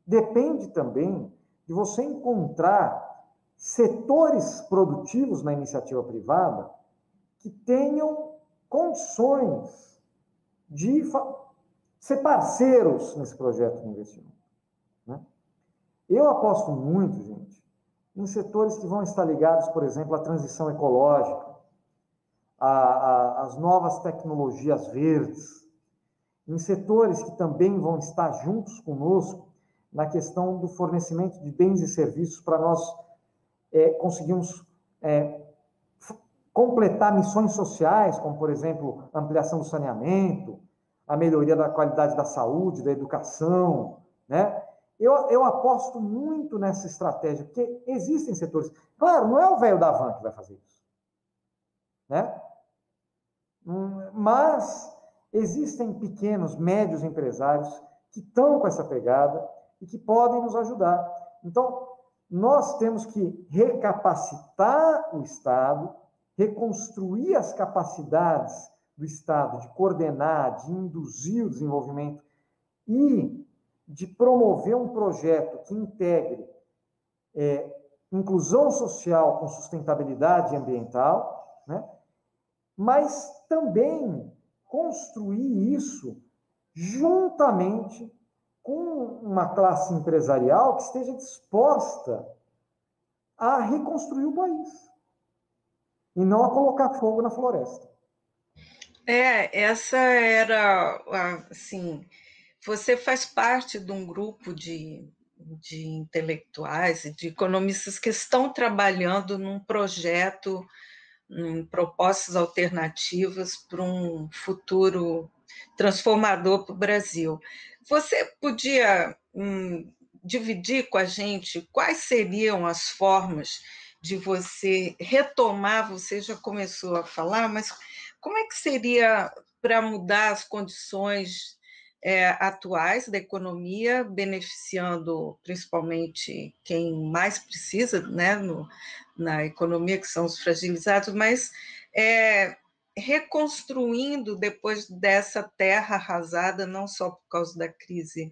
depende também de você encontrar setores produtivos na iniciativa privada que tenham condições de ser parceiros nesse projeto de investimento. Né? Eu aposto muito, gente, em setores que vão estar ligados, por exemplo, à transição ecológica, às novas tecnologias verdes, em setores que também vão estar juntos conosco na questão do fornecimento de bens e serviços para nós conseguirmos completar missões sociais, como, por exemplo, a ampliação do saneamento, a melhoria da qualidade da saúde, da educação, né? Eu aposto muito nessa estratégia, porque existem setores... Claro, não é o velho da van que vai fazer isso, né? Mas existem pequenos, médios empresários que estão com essa pegada e que podem nos ajudar. Então, nós temos que recapacitar o Estado, reconstruir as capacidades do Estado de coordenar, de induzir o desenvolvimento e de promover um projeto que integre inclusão social com sustentabilidade ambiental, né? Mas também construir isso juntamente com uma classe empresarial que esteja disposta a reconstruir o país e não a colocar fogo na floresta. Essa era, assim, você faz parte de um grupo de intelectuais e de economistas que estão trabalhando num projeto, em propostas alternativas para um futuro transformador para o Brasil. Você podia dividir com a gente quais seriam as formas de você retomar, você já começou a falar, mas como é que seria para mudar as condições atuais da economia, beneficiando principalmente quem mais precisa, né, na economia, que são os fragilizados, mas reconstruindo depois dessa terra arrasada, não só por causa da crise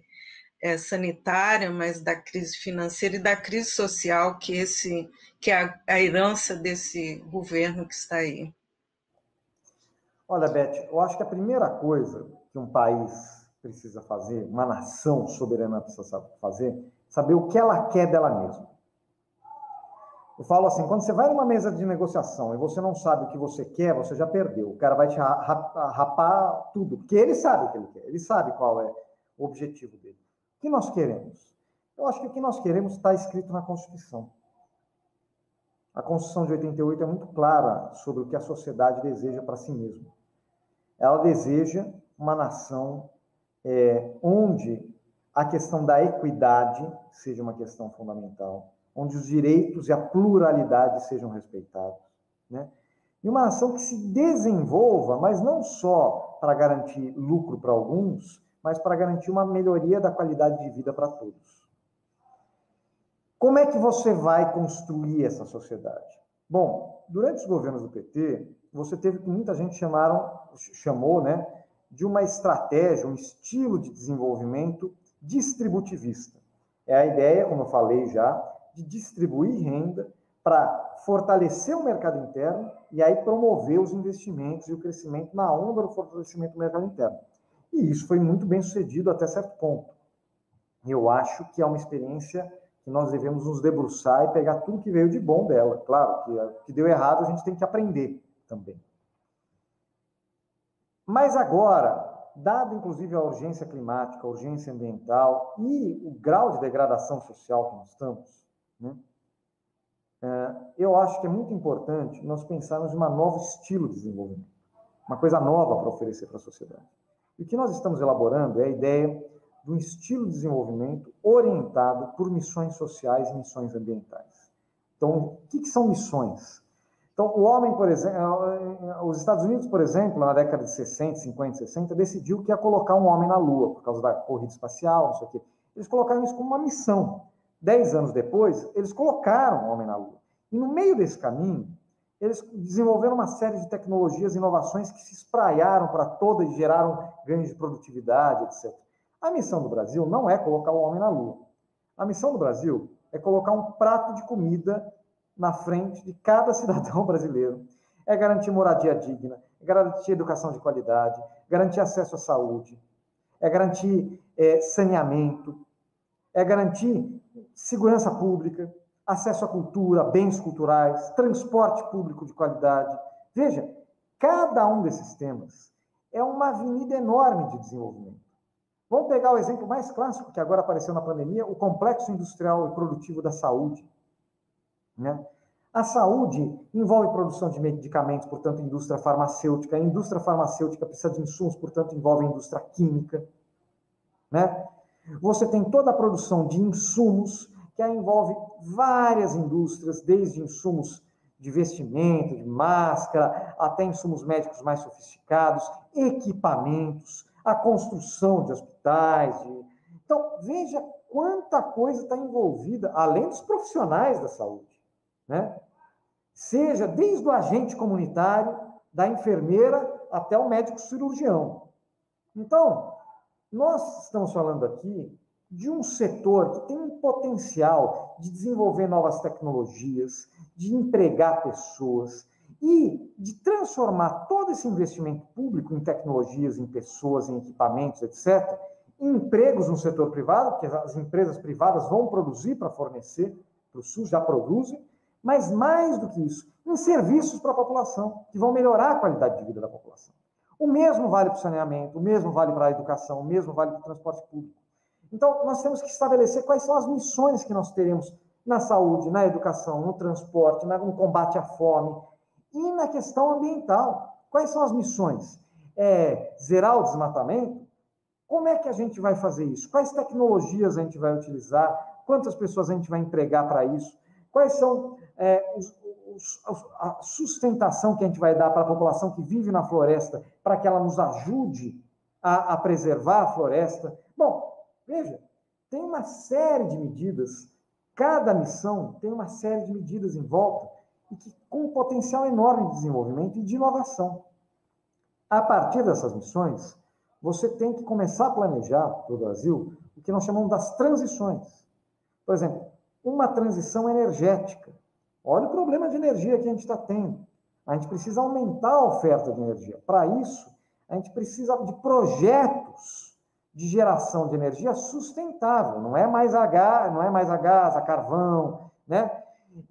sanitária, mas da crise financeira e da crise social, que é a herança desse governo que está aí. Olha, Beth, eu acho que a primeira coisa que um país precisa fazer, uma nação soberana precisa fazer, saber o que ela quer dela mesma. Eu falo assim, quando você vai numa mesa de negociação e você não sabe o que você quer, você já perdeu. O cara vai te rapar tudo, porque ele sabe o que ele quer, ele sabe qual é o objetivo dele. O que nós queremos? Eu acho que o que nós queremos está escrito na Constituição. A Constituição de 88 é muito clara sobre o que a sociedade deseja para si mesma. Ela deseja uma nação onde a questão da equidade seja uma questão fundamental, onde os direitos e a pluralidade sejam respeitados, né? E uma nação que se desenvolva, mas não só para garantir lucro para alguns, mas para garantir uma melhoria da qualidade de vida para todos. Como é que você vai construir essa sociedade? Bom, durante os governos do PT, você teve que muita gente chamou, né, de uma estratégia, um estilo de desenvolvimento distributivista. É a ideia, como eu falei já, de distribuir renda para fortalecer o mercado interno e aí promover os investimentos e o crescimento na onda do fortalecimento do mercado interno. E isso foi muito bem sucedido até certo ponto. Eu acho que é uma experiência que nós devemos nos debruçar e pegar tudo que veio de bom dela. Claro, que o que deu errado a gente tem que aprender também. Mas agora, dada inclusive a urgência climática, a urgência ambiental e o grau de degradação social que nós estamos, né, eu acho que é muito importante nós pensarmos em um novo estilo de desenvolvimento, uma coisa nova para oferecer para a sociedade. E o que nós estamos elaborando é a ideia de um estilo de desenvolvimento orientado por missões sociais e missões ambientais. Então, o que são missões? Então, o homem, por exemplo, os Estados Unidos, por exemplo, na década de 60, 50, 60, decidiu que ia colocar um homem na Lua, por causa da corrida espacial, não sei o quê. Eles colocaram isso como uma missão. 10 anos depois, eles colocaram o homem na Lua. E no meio desse caminho, eles desenvolveram uma série de tecnologias e inovações que se espraiaram para toda e geraram ganhos de produtividade, etc. A missão do Brasil não é colocar o homem na Lua. A missão do Brasil é colocar um prato de comida na frente de cada cidadão brasileiro. É garantir moradia digna, é garantir educação de qualidade, garantir acesso à saúde, é garantir saneamento, é garantir segurança pública, acesso à cultura, bens culturais, transporte público de qualidade. Veja, cada um desses temas é uma avenida enorme de desenvolvimento. Vamos pegar o exemplo mais clássico, que agora apareceu na pandemia, o complexo industrial e produtivo da saúde, né? A saúde envolve produção de medicamentos, portanto, indústria farmacêutica. A indústria farmacêutica precisa de insumos, portanto, envolve a indústria química, né? Você tem toda a produção de insumos, que envolve várias indústrias, desde insumos de vestimento, de máscara, até insumos médicos mais sofisticados, equipamentos, a construção de hospitais. Então, veja quanta coisa está envolvida, além dos profissionais da saúde, né? Seja desde o agente comunitário, da enfermeira, até o médico cirurgião. Então, nós estamos falando aqui de um setor que tem um potencial de desenvolver novas tecnologias, de empregar pessoas e de transformar todo esse investimento público em tecnologias, em pessoas, em equipamentos, etc., em empregos no setor privado, porque as empresas privadas vão produzir para fornecer para o SUS, já produzem, mas mais do que isso, em serviços para a população, que vão melhorar a qualidade de vida da população. O mesmo vale para o saneamento, o mesmo vale para a educação, o mesmo vale para o transporte público. Então, nós temos que estabelecer quais são as missões que nós teremos na saúde, na educação, no transporte, no combate à fome e na questão ambiental. Quais são as missões? Zerar o desmatamento? Como é que a gente vai fazer isso? Quais tecnologias a gente vai utilizar? Quantas pessoas a gente vai empregar para isso? Quais são a sustentação que a gente vai dar para a população que vive na floresta para que ela nos ajude a preservar a floresta? Bom, veja, tem uma série de medidas, cada missão tem uma série de medidas em volta e que, com um potencial enorme de desenvolvimento e de inovação. A partir dessas missões, você tem que começar a planejar para o Brasil o que nós chamamos das transições. Por exemplo, uma transição energética. Olha o problema de energia que a gente está tendo. A gente precisa aumentar a oferta de energia. Para isso, a gente precisa de projetos de geração de energia sustentável. Não é mais a gás, a carvão, né?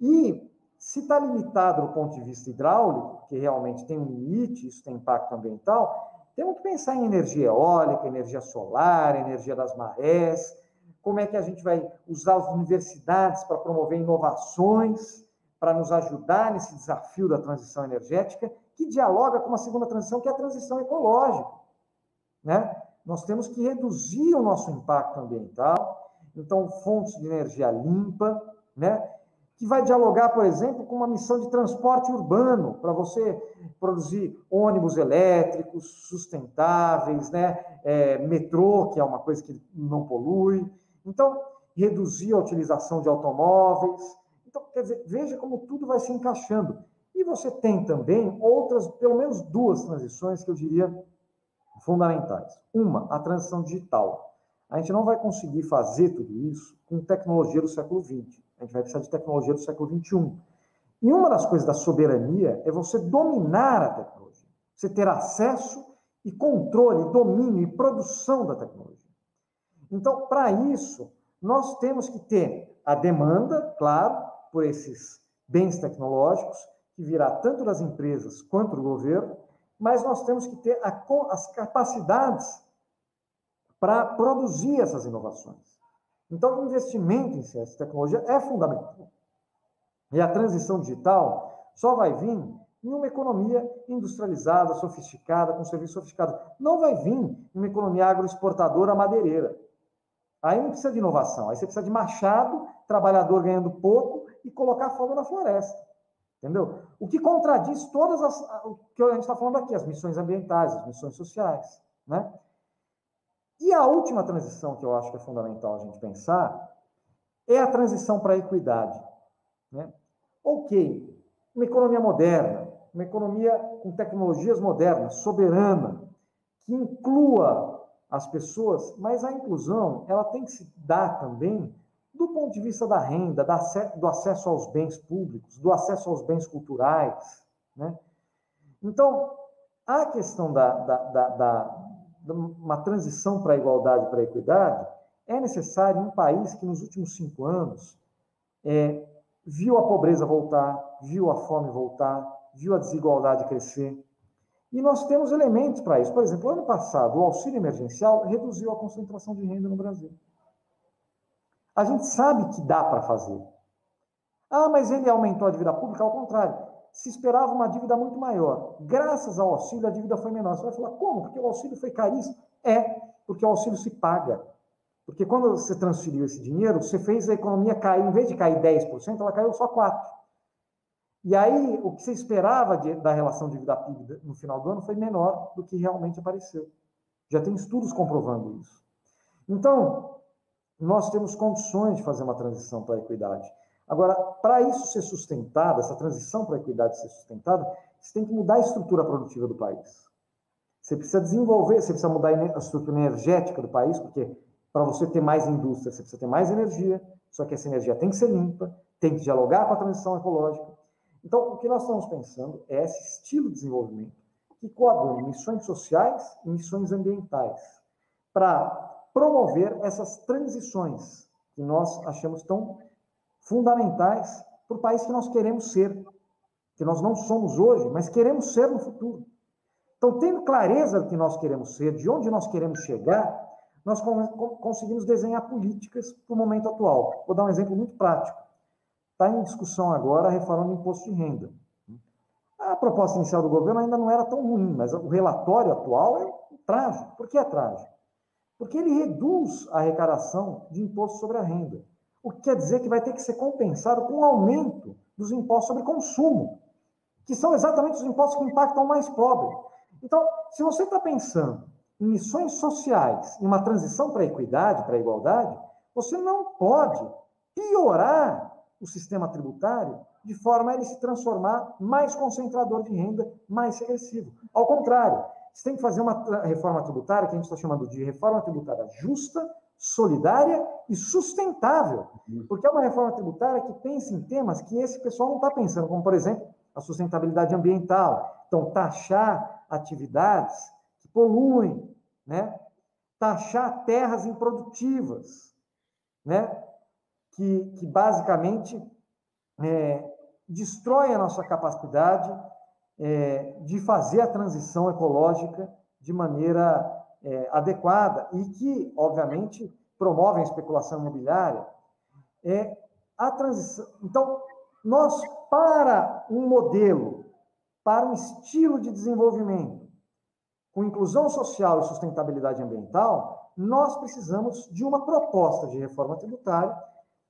E se está limitado do ponto de vista hidráulico, que realmente tem um limite, isso tem impacto ambiental, temos que pensar em energia eólica, energia solar, energia das marés, como é que a gente vai usar as universidades para promover inovações, para nos ajudar nesse desafio da transição energética, que dialoga com uma segunda transição, que é a transição ecológica, né? Nós temos que reduzir o nosso impacto ambiental, então fontes de energia limpa, né? Que vai dialogar, por exemplo, com uma missão de transporte urbano, para você produzir ônibus elétricos, sustentáveis, né? Metrô, que é uma coisa que não polui. Então, reduzir a utilização de automóveis. Então, quer dizer, veja como tudo vai se encaixando. E você tem também outras, pelo menos duas transições que eu diria fundamentais. Uma, a transição digital. A gente não vai conseguir fazer tudo isso com tecnologia do século XX. A gente vai precisar de tecnologia do século XXI. E uma das coisas da soberania é você dominar a tecnologia. Você ter acesso e controle, domínio e produção da tecnologia. Então, para isso, nós temos que ter a demanda, claro, por esses bens tecnológicos, que virá tanto das empresas quanto do governo, mas nós temos que ter as capacidades para produzir essas inovações. Então, o investimento em ciência e tecnologia é fundamental. E a transição digital só vai vir em uma economia industrializada, sofisticada, com serviços sofisticados. Não vai vir em uma economia agroexportadora madeireira. Aí não precisa de inovação, aí você precisa de machado, trabalhador ganhando pouco e colocar fogo na floresta. Entendeu? O que contradiz todas o que a gente está falando aqui, as missões ambientais, as missões sociais, né? E a última transição que eu acho que é fundamental a gente pensar é a transição para a equidade, né? Ok, uma economia moderna, uma economia com tecnologias modernas, soberana, que inclua as pessoas, mas a inclusão ela tem que se dar também do ponto de vista da renda, do acesso aos bens públicos, do acesso aos bens culturais, né? Então, a questão uma transição para a igualdade, para a equidade, é necessário em um país que nos últimos 5 anos viu a pobreza voltar, viu a fome voltar, viu a desigualdade crescer. E nós temos elementos para isso. Por exemplo, ano passado, o auxílio emergencial reduziu a concentração de renda no Brasil. A gente sabe que dá para fazer. Ah, mas ele aumentou a dívida pública? Ao contrário. Se esperava uma dívida muito maior. Graças ao auxílio, a dívida foi menor. Você vai falar, como? Porque o auxílio foi caríssimo? Porque o auxílio se paga. Porque quando você transferiu esse dinheiro, você fez a economia cair, em vez de cair 10%, ela caiu só 4%. E aí, o que você esperava da relação dívida-PIB no final do ano foi menor do que realmente apareceu. Já tem estudos comprovando isso. Então, nós temos condições de fazer uma transição para a equidade. Agora, para isso ser sustentado, essa transição para a equidade ser sustentada, você tem que mudar a estrutura produtiva do país. Você precisa desenvolver, você precisa mudar a estrutura energética do país, porque para você ter mais indústria, você precisa ter mais energia, só que essa energia tem que ser limpa, tem que dialogar com a transição ecológica. Então, o que nós estamos pensando é esse estilo de desenvolvimento que coaduna missões sociais e missões ambientais, para promover essas transições que nós achamos tão fundamentais para o país que nós queremos ser, que nós não somos hoje, mas queremos ser no futuro. Então, Então, tendo clareza do que nós queremos ser, de onde nós queremos chegar, nós conseguimos desenhar políticas para o momento atual. Vou dar um exemplo muito prático. Está em discussão agora a reforma do imposto de renda. A proposta inicial do governo ainda não era tão ruim, mas o relatório atual é trágico. Por que é trágico? Porque ele reduz a arrecadação de imposto sobre a renda. O que quer dizer que vai ter que ser compensado com o aumento dos impostos sobre consumo, que são exatamente os impostos que impactam o mais pobre. Então, se você está pensando em missões sociais, em uma transição para a equidade, para a igualdade, você não pode piorar o sistema tributário de forma a ele se transformar mais concentrador de renda, mais regressivo. Ao contrário, você tem que fazer uma reforma tributária que a gente está chamando de reforma tributária justa, solidária e sustentável. Porque é uma reforma tributária que pensa em temas que esse pessoal não está pensando, como, por exemplo, a sustentabilidade ambiental. Então, taxar atividades que poluem, né? Taxar terras improdutivas, né? Que basicamente destrói a nossa capacidade de fazer a transição ecológica de maneira adequada e que, obviamente, promovem a especulação imobiliária. A transição. Então, nós, para um modelo, para um estilo de desenvolvimento com inclusão social e sustentabilidade ambiental, nós precisamos de uma proposta de reforma tributária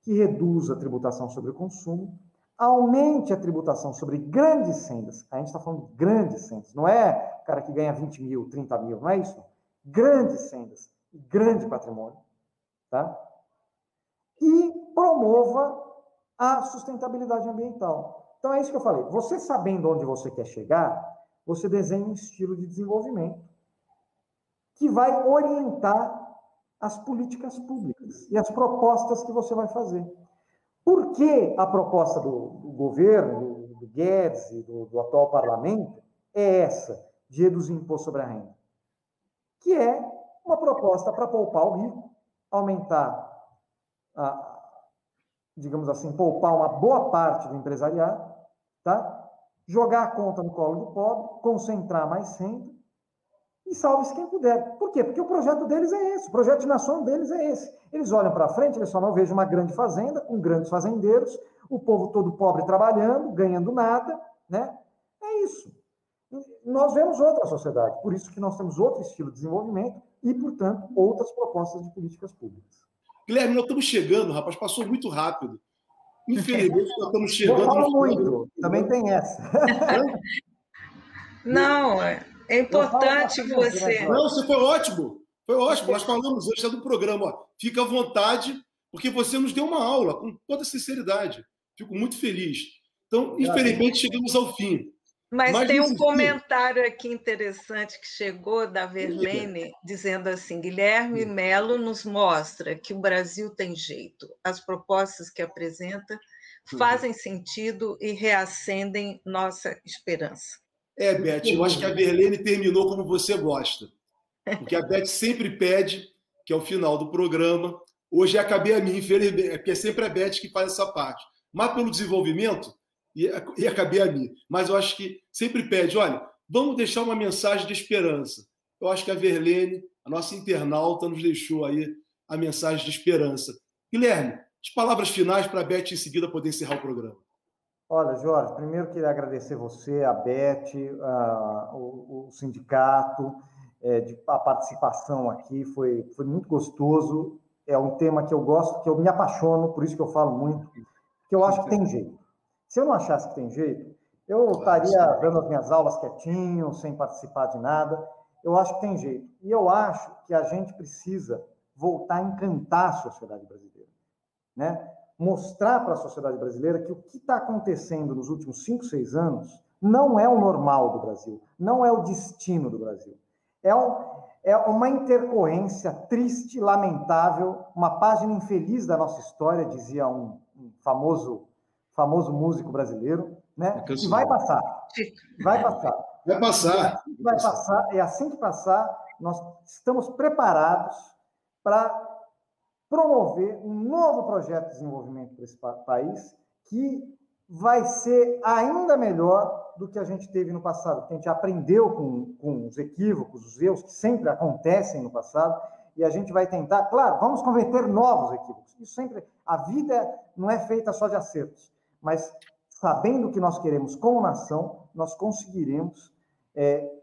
que reduza a tributação sobre o consumo, aumente a tributação sobre grandes rendas. A gente está falando de grandes rendas, não é o cara que ganha 20 mil, 30 mil, não é isso? Grandes rendas, grande patrimônio, tá? E promova a sustentabilidade ambiental. Então, é isso que eu falei. Você sabendo onde você quer chegar, você desenha um estilo de desenvolvimento que vai orientar as políticas públicas e as propostas que você vai fazer. Por que a proposta do governo, do Guedes e do atual parlamento é essa, de reduzir o imposto sobre a renda? Que é uma proposta para poupar o rico, aumentar, digamos assim, poupar uma boa parte do empresariado, tá? Jogar a conta no colo do pobre, concentrar mais renda, e salve-se quem puder. Por quê? Porque o projeto deles é esse, o projeto de nação deles é esse. Eles olham para frente, eles só não vejam uma grande fazenda, com grandes fazendeiros, o povo todo pobre trabalhando, ganhando nada, né? É isso. Nós vemos outra sociedade, por isso que nós temos outro estilo de desenvolvimento e, portanto, outras propostas de políticas públicas. Guilherme, nós estamos chegando, rapaz, passou muito rápido. Infelizmente, nós estamos chegando... Eu falo muito, também tem essa. Não, é importante você... Não, você foi ótimo. Foi ótimo. Nós falamos antes do programa. Ó, fica à vontade, porque você nos deu uma aula, com toda sinceridade. Fico muito feliz. Então, infelizmente, chegamos ao fim. Mas tem um comentário aqui interessante que chegou da Verlene, dizendo assim: Guilherme Melo nos mostra que o Brasil tem jeito. As propostas que apresenta fazem sentido e reacendem nossa esperança. Beth, eu acho que a Verlene terminou como você gosta. Porque a Beth sempre pede que ao final do programa, hoje acabei a mim, infelizmente, porque é sempre a Beth que faz essa parte. Mas pelo desenvolvimento, e acabei a mim. Mas eu acho que sempre pede, olha, vamos deixar uma mensagem de esperança. Eu acho que a Verlene, a nossa internauta, nos deixou aí a mensagem de esperança. Guilherme, as palavras finais para a Beth em seguida poder encerrar o programa. Olha, Jorge, primeiro queria agradecer você, a Beth, o sindicato, a participação aqui, foi muito gostoso. É um tema que eu gosto, que eu me apaixono, por isso que eu falo muito, que eu acho que tem jeito. Se eu não achasse que tem jeito, eu estaria dando as minhas aulas quietinho, sem participar de nada. Eu acho que tem jeito. E eu acho que a gente precisa voltar a encantar a sociedade brasileira, né? Mostrar para a sociedade brasileira que o que está acontecendo nos últimos 5, 6 anos não é o normal do Brasil, não é o destino do Brasil. É uma intercorrência triste, lamentável, uma página infeliz da nossa história, dizia um famoso músico brasileiro, né? E vai passar. Vai passar. Vai passar. Vai passar. E assim que passar, nós estamos preparados para promover um novo projeto de desenvolvimento para esse país que vai ser ainda melhor do que a gente teve no passado, porque a gente aprendeu com os equívocos, os erros que sempre acontecem no passado, e a gente vai tentar, claro, vamos converter novos equívocos. Isso sempre, a vida não é feita só de acertos, mas sabendo o que nós queremos como nação, nós conseguiremos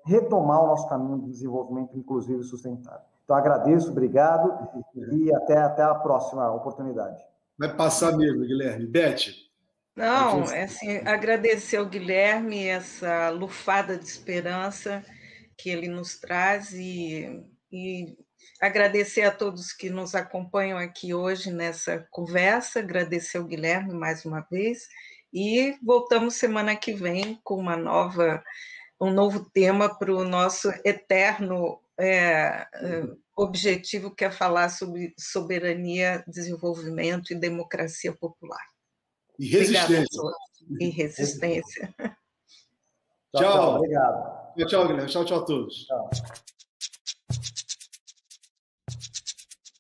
retomar o nosso caminho de desenvolvimento inclusivo e sustentável. Então, agradeço, obrigado, e até a próxima oportunidade. Vai passar mesmo, Guilherme. Beth? Não, assim, agradecer ao Guilherme essa lufada de esperança que ele nos traz e agradecer a todos que nos acompanham aqui hoje nessa conversa, agradecer ao Guilherme mais uma vez e voltamos semana que vem com um novo tema para o nosso eterno objetivo, que é falar sobre soberania, desenvolvimento e democracia popular. E resistência. E resistência. Tchau. Obrigado. Tchau, Guilherme. Tchau a todos. Tchau.